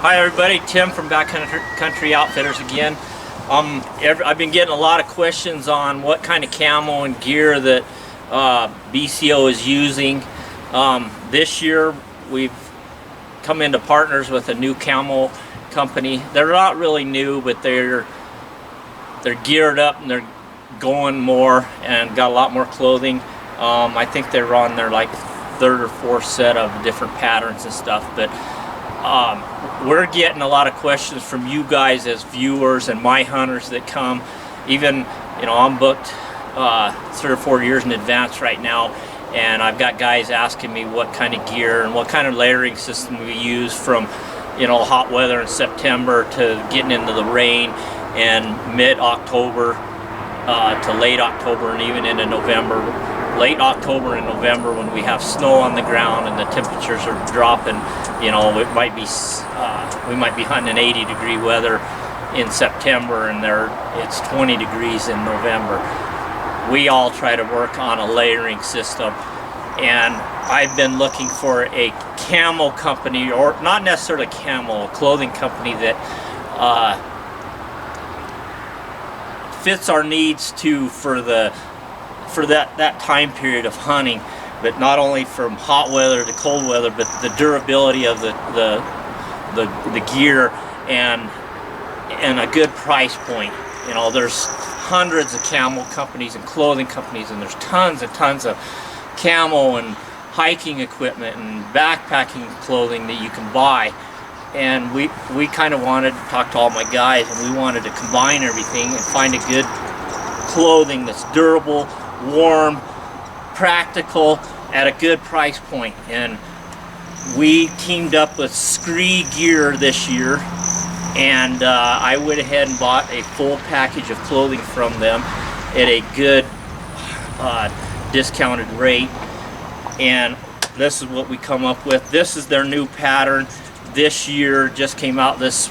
Hi everybody, Tim from Backcountry Outfitters again. I've been getting a lot of questions on what kind of camo and gear that BCO is using. This year we've come into partners with a new camo company. They're not really new, but they're geared up and they're going more and got a lot more clothing. I think they're on their like third or fourth set of different patterns and stuff, but we're getting a lot of questions from you guys as viewers and my hunters that come. Even, you know, I'm booked 3 or 4 years in advance right now, and I've got guys asking me what kind of gear and what kind of layering system we use from, you know, hot weather in September to getting into the rain and mid-October to late October and even into November. Late October and November, when we have snow on the ground and the temperatures are dropping, you know, it might be we might be hunting in 80-degree weather in September, and it's 20 degrees in November. We all try to work on a layering system, and I've been looking for a camo company, or not necessarily camo, a clothing company that fits our needs for that time period of hunting, but not only from hot weather to cold weather, but the durability of the gear and a good price point. You know, there's hundreds of camo companies and clothing companies, and there's tons and tons of camo and hiking equipment and backpacking clothing that you can buy. And we kind of wanted to talk to all my guys, and we wanted to combine everything and find a good clothing that's durable, warm, practical, at a good price point. And we teamed up with SKRE gear this year, and I went ahead and bought a full package of clothing from them at a good discounted rate. And this is what we come up with. This is their new pattern this year, just came out this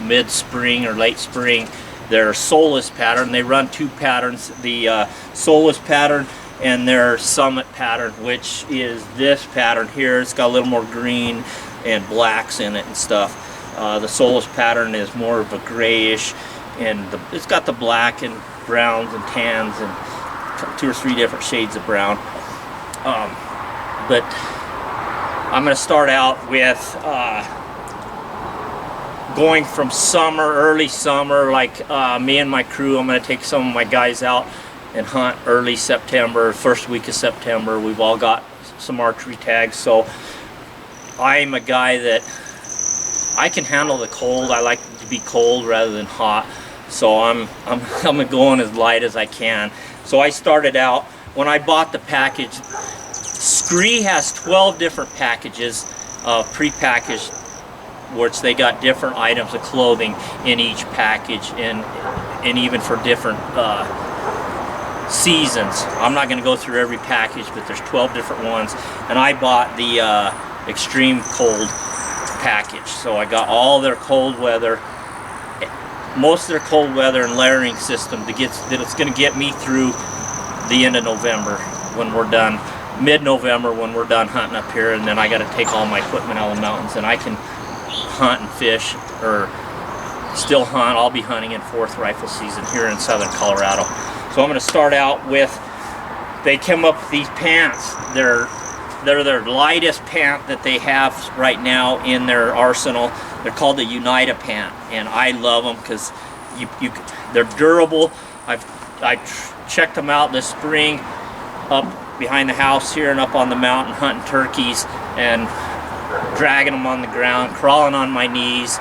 mid-spring or late spring. Their Solus pattern. They run two patterns, the Solus pattern and their Summit pattern, which is this pattern here. It's got a little more green and blacks in it and stuff. The Solus pattern is more of a grayish, and it's got the black and browns and tans and 2 or 3 different shades of brown. But I'm going to start out with going from summer, early summer, like me and my crew. I'm going to take some of my guys out and hunt early September, first week of September. We've all got some archery tags, so I'm a guy that I can handle the cold. I like to be cold rather than hot, so I'm going as light as I can. So I started out, when I bought the package, SKRE has 12 different packages of pre-packaged, which they got different items of clothing in each package, and even for different seasons. I'm not going to go through every package, but there's 12 different ones, and I bought the extreme cold package. So I got all their cold weather, most of their cold weather and layering system that it's going to get me through the end of November when we're done, mid-November when we're done hunting up here, and then I got to take all my equipment out of the mountains, and I can hunt and fish, or still hunt. I'll be hunting in 4th rifle season here in southern Colorado. So I'm going to start out with, they came up with these pants. They're their lightest pant that they have right now in their arsenal. They're called the Unita pant, and I love them because they're durable. I checked them out this spring up behind the house here and up on the mountain hunting turkeys and dragging them on the ground, crawling on my knees.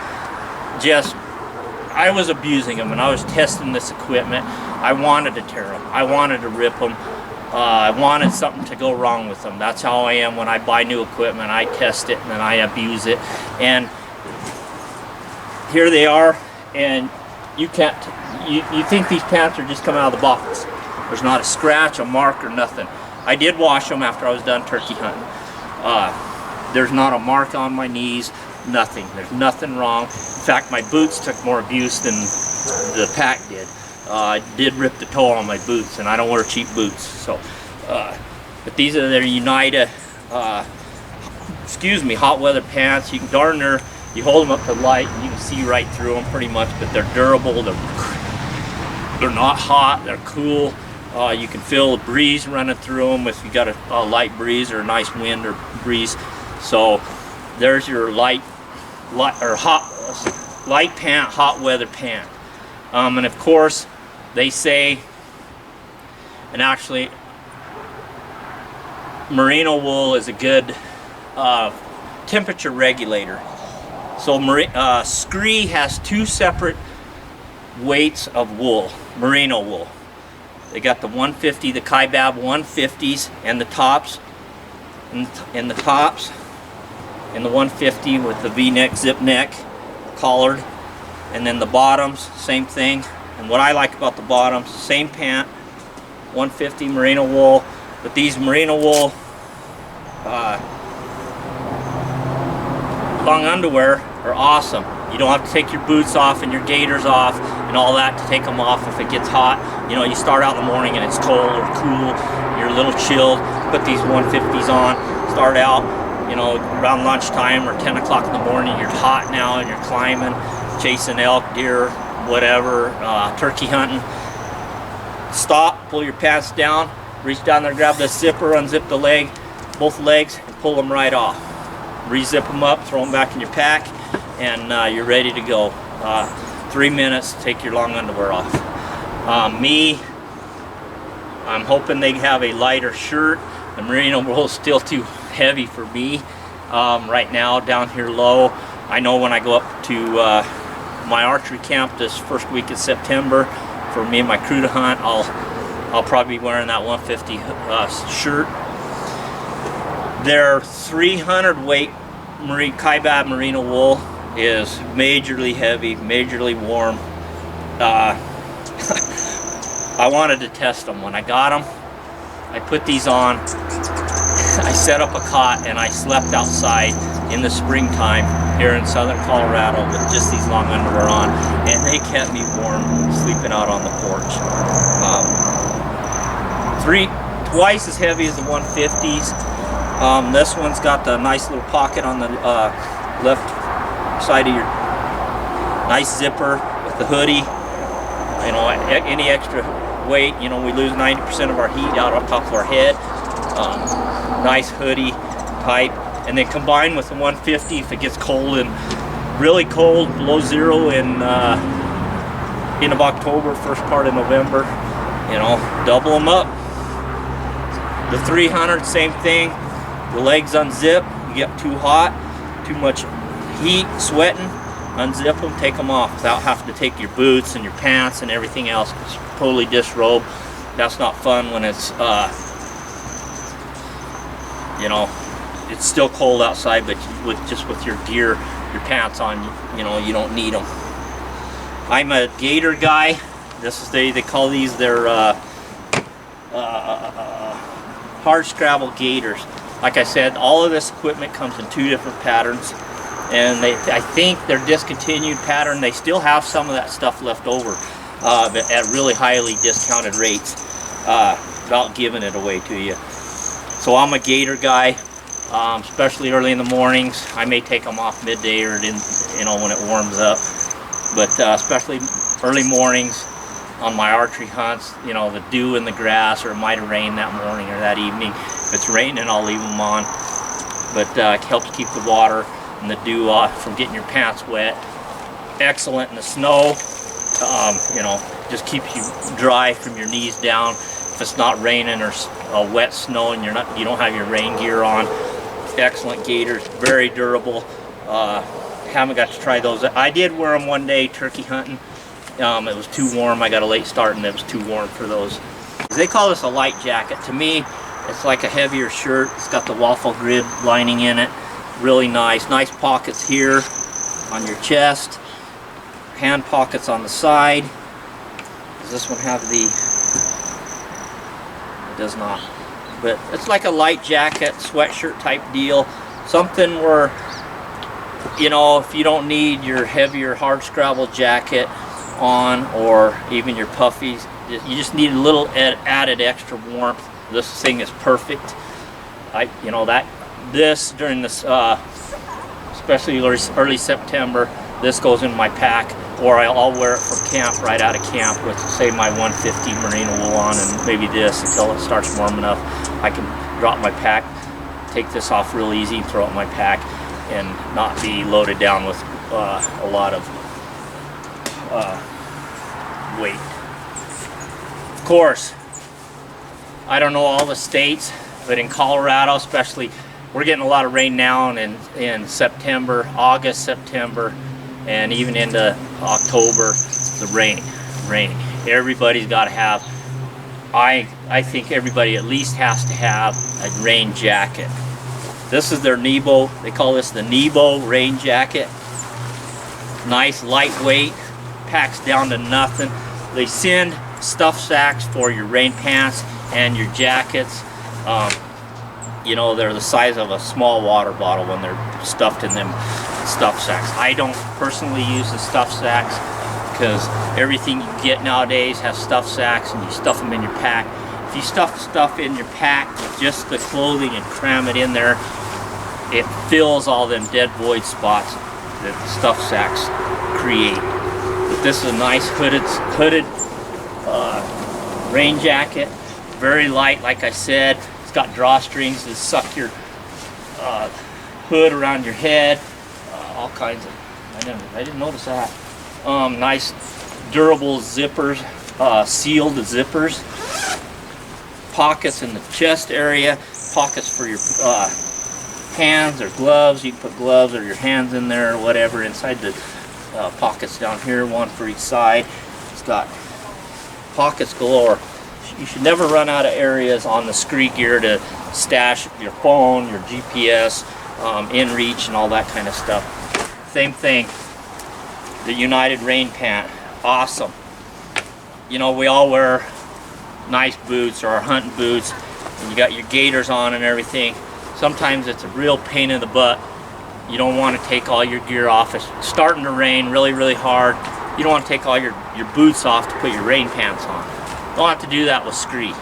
I was abusing them, and I was testing this equipment. I wanted to tear them. I wanted to rip them. I wanted something to go wrong with them. That's how I am when I buy new equipment. I test it and then I abuse it. And here they are, and you think these pants are just coming out of the box. There's not a scratch, a mark, or nothing. I did wash them after I was done turkey hunting. There's not a mark on my knees, nothing. There's nothing wrong. In fact, my boots took more abuse than the pack did. I did rip the toe on my boots, and I don't wear cheap boots. So, but these are their Unita, hot weather pants. You can darn near You hold them up to the light and you can see right through them pretty much, but they're durable, they're not hot, they're cool. You can feel the breeze running through them if you got a light breeze or a nice wind or breeze. So there's your light pant, hot weather pant. And of course they say, and actually merino wool is a good temperature regulator. So SKRE has two separate weights of wool, merino wool. They got the 150, the Kaibab 150s, and the tops, and the tops, and the 150 with the V-neck, zip neck, collared, and then the bottoms, same thing. And what I like about the bottoms, same pant, 150 merino wool, but these merino wool long underwear are awesome. You don't have to take your boots off and your gaiters off and all that to take them off if it gets hot. You know, you start out in the morning and it's cold or cool, you're a little chilled, put these 150s on, start out, you know, around lunchtime or 10 o'clock in the morning, you're hot now and you're climbing, chasing elk, deer, whatever, turkey hunting. Stop, pull your pants down, reach down there, grab the zipper, unzip the leg, both legs, and pull them right off. Re-zip them up, throw them back in your pack, and you're ready to go. 3 minutes, take your long underwear off. I'm hoping they have a lighter shirt. The merino wool is still too heavy for me right now down here low. I know when I go up to my archery camp this first week of September for me and my crew to hunt, I'll probably be wearing that 150 shirt. Their 300 weight Kaibab merino wool is majorly heavy, majorly warm. I wanted to test them. When I got them, I put these on, I set up a cot, and I slept outside in the springtime here in southern Colorado with just these long underwear on, and they kept me warm sleeping out on the porch. Twice as heavy as the 150s. This one's got the nice little pocket on the left side of your nice zipper with the hoodie. You know, any extra weight, you know, we lose 90% of our heat out on top of our head. Nice hoodie type, and then combined with the 150 if it gets cold and really cold, below zero in end of October, first part of November, you know, double them up. The 300, same thing. The legs unzip, you get too hot, too much heat, sweating, unzip them, take them off without having to take your boots and your pants and everything else. It's totally disrobe. That's not fun when it's, you know, it's still cold outside, but with your gear, your pants on, you know, you don't need them. I'm a gaiter guy. This is they call these their hard scrabble gaiters. Like I said, all of this equipment comes in 2 different patterns, and I think their discontinued pattern, they still have some of that stuff left over, but at really highly discounted rates, without giving it away to you. So I'm a gaiter guy, especially early in the mornings. I may take them off midday or you know, when it warms up, but especially early mornings on my archery hunts, you know, the dew in the grass, or it might have rained that morning or that evening. If it's raining, I'll leave them on, but it helps keep the water and the dew off from getting your pants wet. Excellent in the snow, you know, just keeps you dry from your knees down. If it's not raining or wet snow and you don't have your rain gear on, excellent gaiters, very durable. Haven't got to try those. I did wear them one day turkey hunting. It was too warm. I got a late start and it was too warm for those. They call this a light jacket. To me, it's like a heavier shirt. It's got the waffle grid lining in it. Really nice. Nice pockets here on your chest. Hand pockets on the side. Does this one have the... It does not. But it's like a light jacket, sweatshirt type deal. Something where, you know, if you don't need your heavier hard scrabble jacket on, or even your puffies, you just need a little added extra warmth. This thing is perfect. You know, that this during this especially early September. This goes in my pack, or I'll wear it from camp, right out of camp, with say my 150 merino wool on, and maybe this until it starts warm enough. I can drop my pack, take this off real easy, and throw it in my pack, and not be loaded down with a lot of weight. Of course, I don't know all the states, but in Colorado especially, we're getting a lot of rain now, and in September, August, September, and even into October, the rain. Everybody's got to have, I think everybody at least has to have a rain jacket. This is their Nebo, they call this the Nebo rain jacket. Nice, lightweight, packs down to nothing. They send stuff sacks for your rain pants and your jackets. You know, they're the size of a small water bottle when they're stuffed in them stuff sacks. I don't personally use the stuff sacks because everything you get nowadays has stuff sacks, and you stuff them in your pack. If you stuff stuff in your pack with just the clothing and cram it in there, it fills all them dead void spots that the stuff sacks create. But this is a nice hooded rain jacket, very light, like I said. It's got drawstrings to suck your hood around your head. All kinds of, I didn't notice that. Nice durable zippers, sealed zippers. Pockets in the chest area, pockets for your hands or gloves. You can put gloves or your hands in there or whatever inside the pockets down here, one for each side. It's got pockets galore. You should never run out of areas on the SKRE gear to stash your phone, your GPS, in reach, and all that kind of stuff. Same thing, the United rain pant, awesome. You know, we all wear nice boots or our hunting boots, and you got your gaiters on and everything. Sometimes it's a real pain in the butt. You don't want to take all your gear off. It's starting to rain really hard. You don't want to take all your boots off to put your rain pants on. Don't have to do that with SKRE.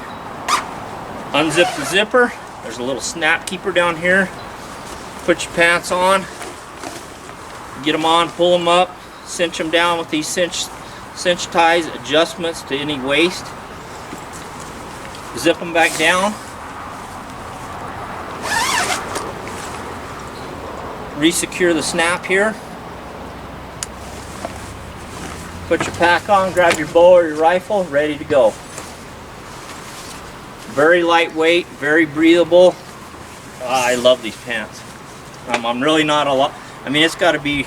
Unzip the zipper. There's a little snap keeper down here. Put your pants on. Get them on, pull them up, cinch them down with these cinch ties, adjustments to any waist. Zip them back down. Resecure the snap here. Put your pack on, grab your bow or your rifle, ready to go. Very lightweight, very breathable. I love these pants. I'm really not a lot. I mean, it's got to be,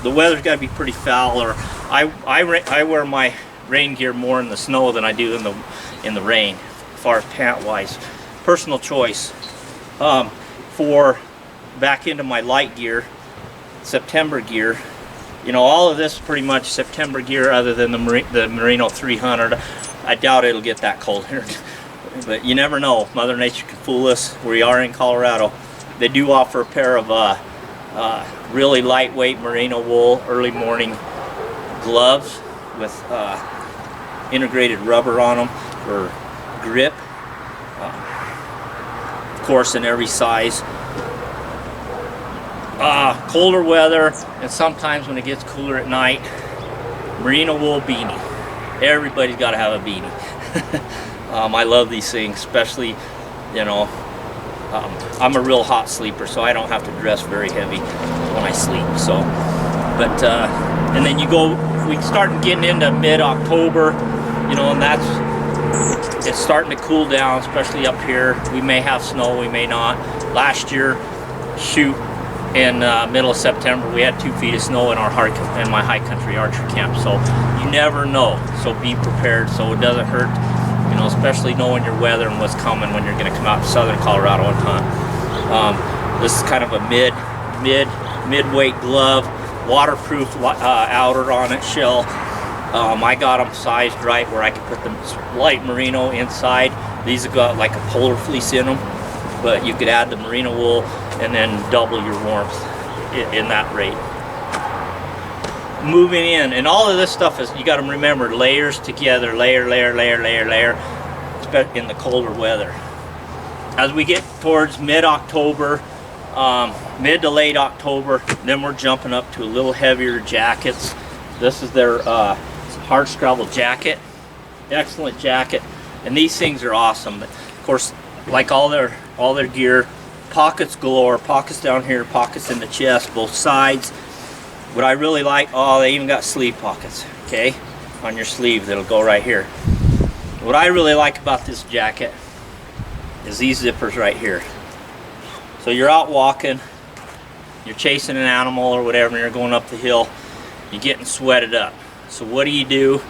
the weather's got to be pretty foul, or I wear my rain gear more in the snow than I do in the rain, as far as pant wise. Personal choice. For back into my light gear, September gear. You know, all of this is pretty much September gear, other than the Merino 300. I doubt it'll get that cold here, but you never know. Mother Nature can fool us. We are in Colorado. They do offer a pair of really lightweight merino wool early morning gloves with integrated rubber on them for grip. Of course, in every size. Colder weather, and sometimes when it gets cooler at night, merino wool beanie. Everybody's got to have a beanie. I love these things, especially, you know, I'm a real hot sleeper, so I don't have to dress very heavy when I sleep. So, but and then you go, we start getting into mid-October, you know, and it's starting to cool down, especially up here. We may have snow, we may not. Last year, shoot, in middle of September, we had 2 feet of snow in my high country archery camp. So you never know. So be prepared so it doesn't hurt. You know, especially knowing your weather and what's coming when you're going to come out to southern Colorado and hunt. This is kind of a mid-weight glove, waterproof outer on it, shell. I got them sized right where I can put the light merino inside. These have got like a polar fleece in them, but you could add the merino wool and then double your warmth in that rate. Moving in, and all of this stuff is, you got to remember, layers together, layer, in the colder weather. As we get towards mid-October, mid to late October. Then we're jumping up to a little heavier jackets. This is their hard scrabble jacket. Excellent jacket, and these things are awesome. But of course, like all their gear, pockets galore, pockets down here, pockets in the chest, both sides. What I really like, oh, they even got sleeve pockets, okay, on your sleeve that'll go right here. What I really like about this jacket is these zippers right here. So you're out walking, you're chasing an animal or whatever, and you're going up the hill, you're getting sweated up. So what do?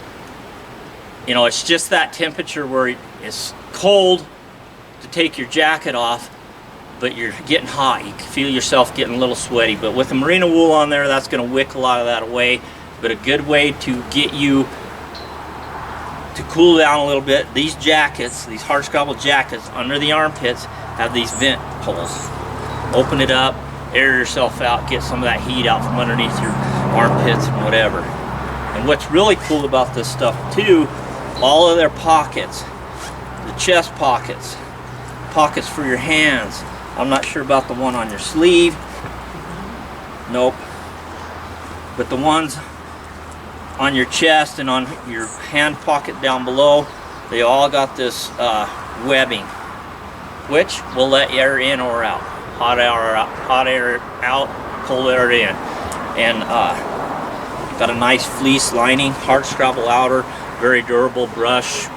You know, it's just that temperature where it's cold to take your jacket off, but you're getting hot. You can feel yourself getting a little sweaty. But with the merino wool on there, that's going to wick a lot of that away. But a good way to get you to cool down a little bit, these jackets, these hard scrabble jackets under the armpits have these vent holes. Open it up, air yourself out, get some of that heat out from underneath your armpits and whatever. And what's really cool about this stuff too, all of their pockets, the chest pockets, pockets for your hands. I'm not sure about the one on your sleeve. Nope. But the ones on your chest and on your hand pocket down below, they all got this webbing, which will let air in or out. Hot air out, cold air in. And got a nice fleece lining, hard scrabble outer, very durable brush,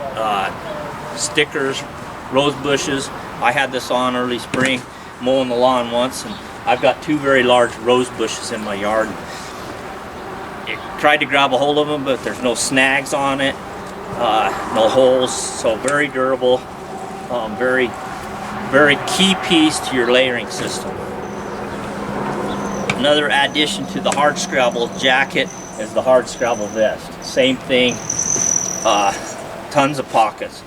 stickers, rose bushes. I had this on early spring, mowing the lawn once, and I've got 2 very large rose bushes in my yard. I tried to grab a hold of them, but there's no snags on it, no holes, so very durable, very key piece to your layering system. Another addition to the hard scrabble jacket is the hard scrabble vest. Same thing, tons of pockets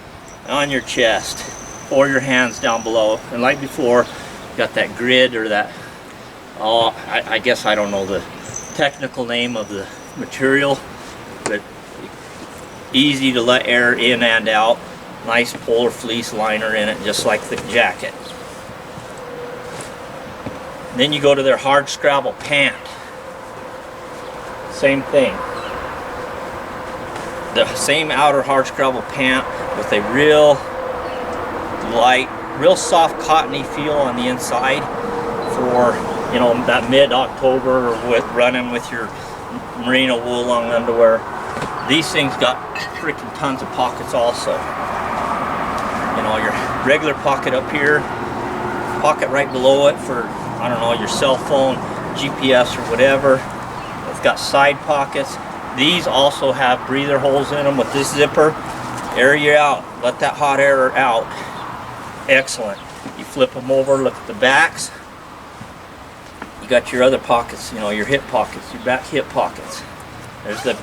on your chest or your hands down below. And like before, got that grid or that, I guess I don't know the technical name of the material, but easy to let air in and out. Nice polar fleece liner in it, just like the jacket. Then you go to their hard scrabble pant. Same thing. The same outer hard scrabble pant with a real light, real soft cottony feel on the inside for, you know, that mid-October or with running with your merino wool long underwear. These things got freaking tons of pockets also. You know, your regular pocket up here, pocket right below it for, I don't know, your cell phone, GPS or whatever. It's got side pockets. These also have breather holes in them with this zipper. Air you out, let that hot air out. Excellent. You flip them over, look at the backs. You got your other pockets, you know, your hip pockets, your back hip pockets. There's the,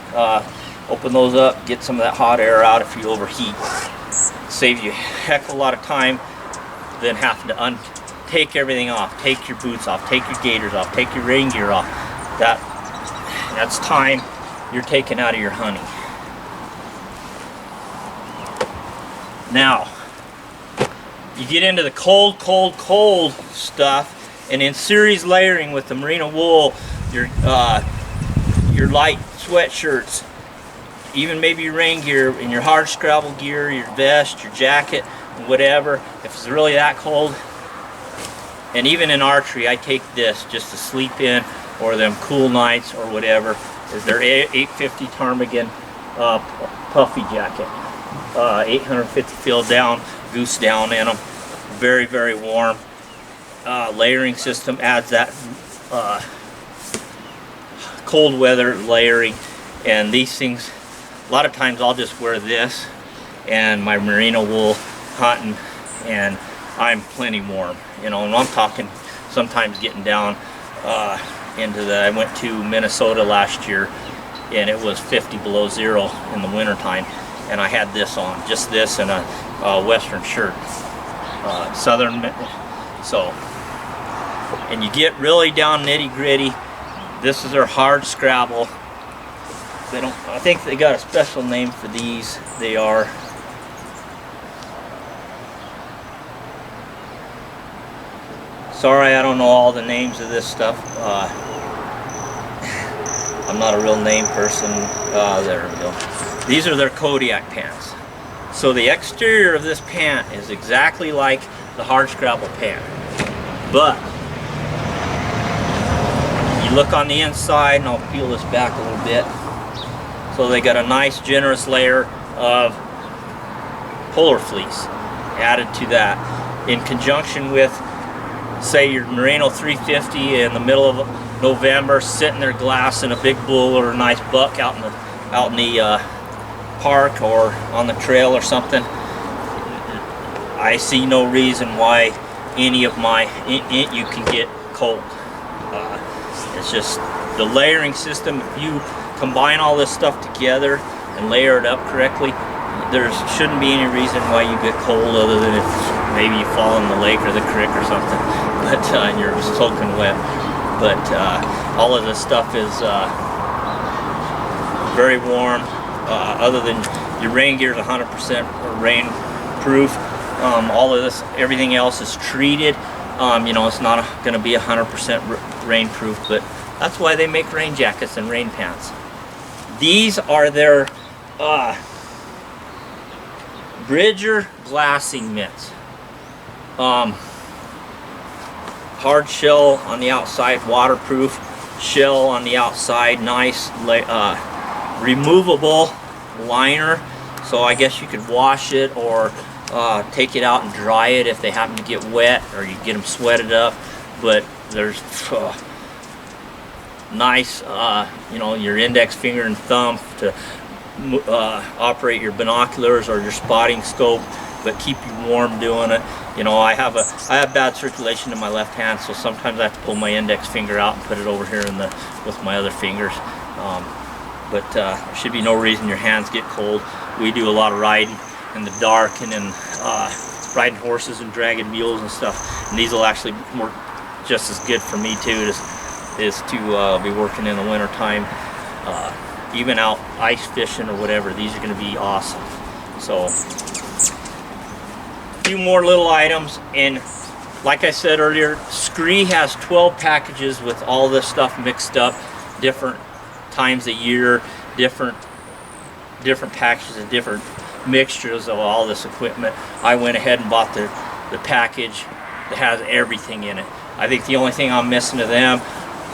open those up, get some of that hot air out if you overheat. Save you a heck of a lot of time than having to take everything off, take your boots off, take your gaiters off, take your rain gear off. That's time you're taking out of your hunting. Now, you get into the cold stuff, and in series layering with the merino wool, your light sweatshirts, even maybe your rain gear and your hard scrabble gear, your vest, your jacket, whatever. If it's really that cold, and even in archery, I take this just to sleep in, or them cool nights or whatever, is their 850 ptarmigan puffy jacket. 850 fill down, goose down in them. Very, very warm. Layering system adds that cold weather layering. And these things, a lot of times I'll just wear this and my merino wool hunting, and I'm plenty warm. You know, and I'm talking sometimes getting down into the, I went to Minnesota last year and it was 50 below zero in the wintertime, and I had this on, just this and a western shirt, southern, so, and you get really down nitty gritty. This is their hard scrabble. They don't, I think they got a special name for these. They are, Sorry, I don't know all the names of this stuff. I'm not a real name person. There we go. These are their Kodiak pants. So the exterior of this pant is exactly like the hardscrabble pant, but you look on the inside, and I'll peel this back a little bit. So they got a nice generous layer of polar fleece added to that, in conjunction with, say, your Merino 350 in the middle of November, sitting there glassing a big bull or a nice buck out in the park or on the trail or something. I see no reason why any of you can get cold. It's just the layering system. If you combine all this stuff together and layer it up correctly, there shouldn't be any reason why you get cold, other than if maybe you fall in the lake or the creek or something, but and you're soaking wet. But all of this stuff is very warm. Other than your rain gear is 100% rain proof. All of this, everything else is treated. You know, it's not going to be 100% rain proof, but that's why they make rain jackets and rain pants. These are their Bridger glassing mitts. Hard shell on the outside, waterproof shell on the outside, nice removable liner, so I guess you could wash it or take it out and dry it if they happen to get wet, or you get them sweated up. But there's nice, you know, your index finger and thumb to operate your binoculars or your spotting scope, but keep you warm doing it. You know, I have bad circulation in my left hand, so sometimes I have to pull my index finger out and put it over here with my other fingers. But there should be no reason your hands get cold. We do a lot of riding in the dark and in riding horses and dragging mules and stuff, and these will actually work just as good for me too, is to be working in the winter time, even out ice fishing or whatever. These are going to be awesome. So a few more little items, and like I said earlier, SKRE has 12 packages with all this stuff mixed up, different times a year, different packages and different mixtures of all this equipment. I went ahead and bought the package that has everything in it. I think the only thing I'm missing to them,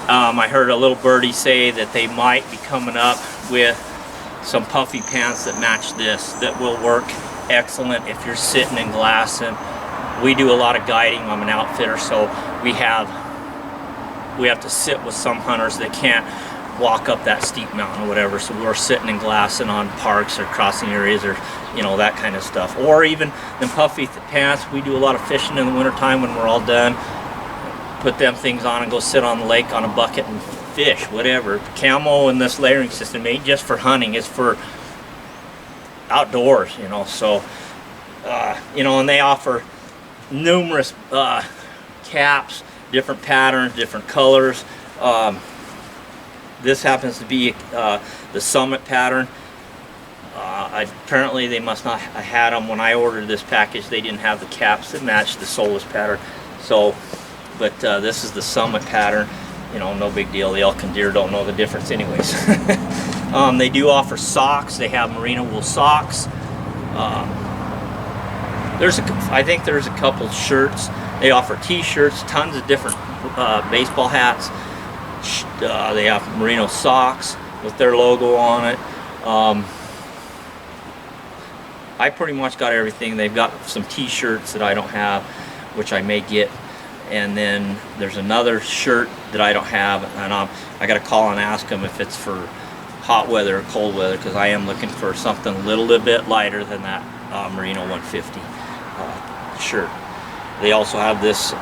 I heard a little birdie say that they might be coming up with some puffy pants that match this, that will work excellent if you're sitting and glassing. We do a lot of guiding. I'm an outfitter, so we have to sit with some hunters that can't walk up that steep mountain or whatever, so we're sitting and glassing on parks or crossing areas, or you know, that kind of stuff. Or even them puffy pants, we do a lot of fishing in the wintertime when we're all done, put them things on and go sit on the lake on a bucket and fish, whatever. Camo and this layering system ain't just for hunting, it's for outdoors, you know. So you know, and they offer numerous caps, different patterns, different colors. This happens to be the Summit pattern. Apparently they must not have had them when I ordered this package. They didn't have the caps that matched the Solus pattern. So, but this is the Summit pattern. You know, no big deal. The elk and deer don't know the difference anyways. They do offer socks. They have merino wool socks. I think there's a couple shirts. They offer t-shirts, tons of different baseball hats. They have merino socks with their logo on it. I pretty much got everything. They've got some t-shirts that I don't have, which I may get, and then there's another shirt that I don't have, and I got to call and ask them if it's for hot weather or cold weather, because I am looking for something a little bit lighter than that merino 150 shirt. They also have this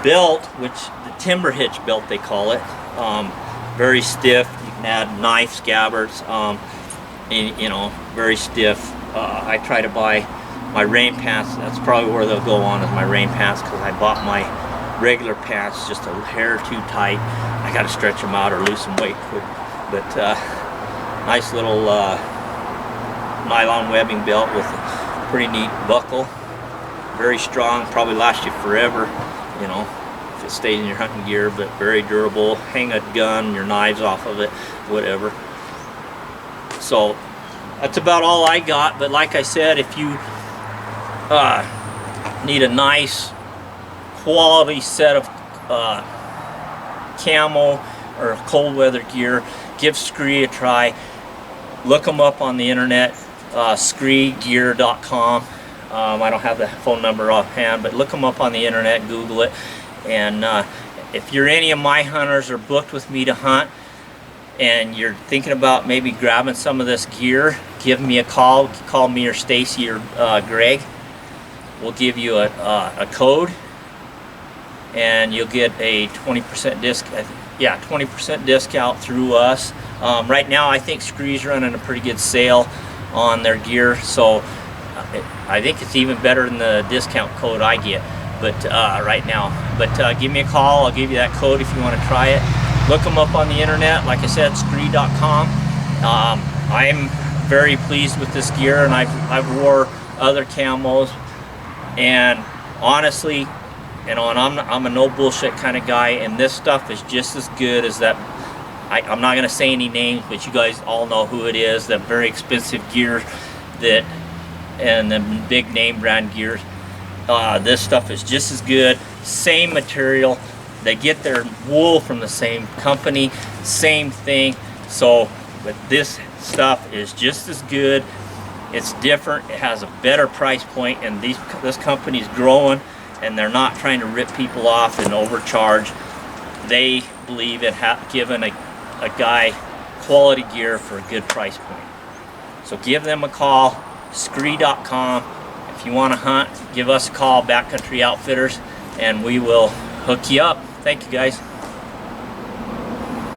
belt, which the timber hitch belt they call it, very stiff. You can add knife scabbards, and, you know, very stiff. I try to buy my rain pants. That's probably where they'll go on, is my rain pants, because I bought my regular pants just a hair too tight. I got to stretch them out or lose some weight quick. But nice little nylon webbing belt with a pretty neat buckle. Very strong, probably last you forever. you know, if it stays in your hunting gear, but very durable. Hang a gun, your knives off of it, whatever. So that's about all I got. But like I said, if you need a nice quality set of camo or cold weather gear, give SKRE a try. Look them up on the internet, skregear.com. I don't have the phone number offhand, but look them up on the internet, Google it. And if you're any of my hunters or booked with me to hunt, and you're thinking about maybe grabbing some of this gear, give me a call. Call me or Stacy or Greg. We'll give you a code, and you'll get a 20% discount. Yeah, 20% discount through us. Right now, I think SKRE's running a pretty good sale on their gear, so I think it's even better than the discount code I get. But right now, give me a call. I'll give you that code if you want to try it. Look them up on the internet. Like I said, skre.com. I'm very pleased with this gear, and I've wore other camos, and honestly, you know, and I'm a no bullshit kind of guy, and this stuff is just as good as that. I'm not gonna say any names, but you guys all know who it is. That very expensive gear, and the big name brand gear. This stuff is just as good. Same material. They get their wool from the same company, same thing. So, but this stuff is just as good. It's different. It has a better price point, and this company's growing, and they're not trying to rip people off and overcharge. They believe in giving a guy quality gear for a good price point. So give them a call, skre.com. If you want to hunt, give us a call, Backcountry Outfitters, and we will hook you up. Thank you, guys.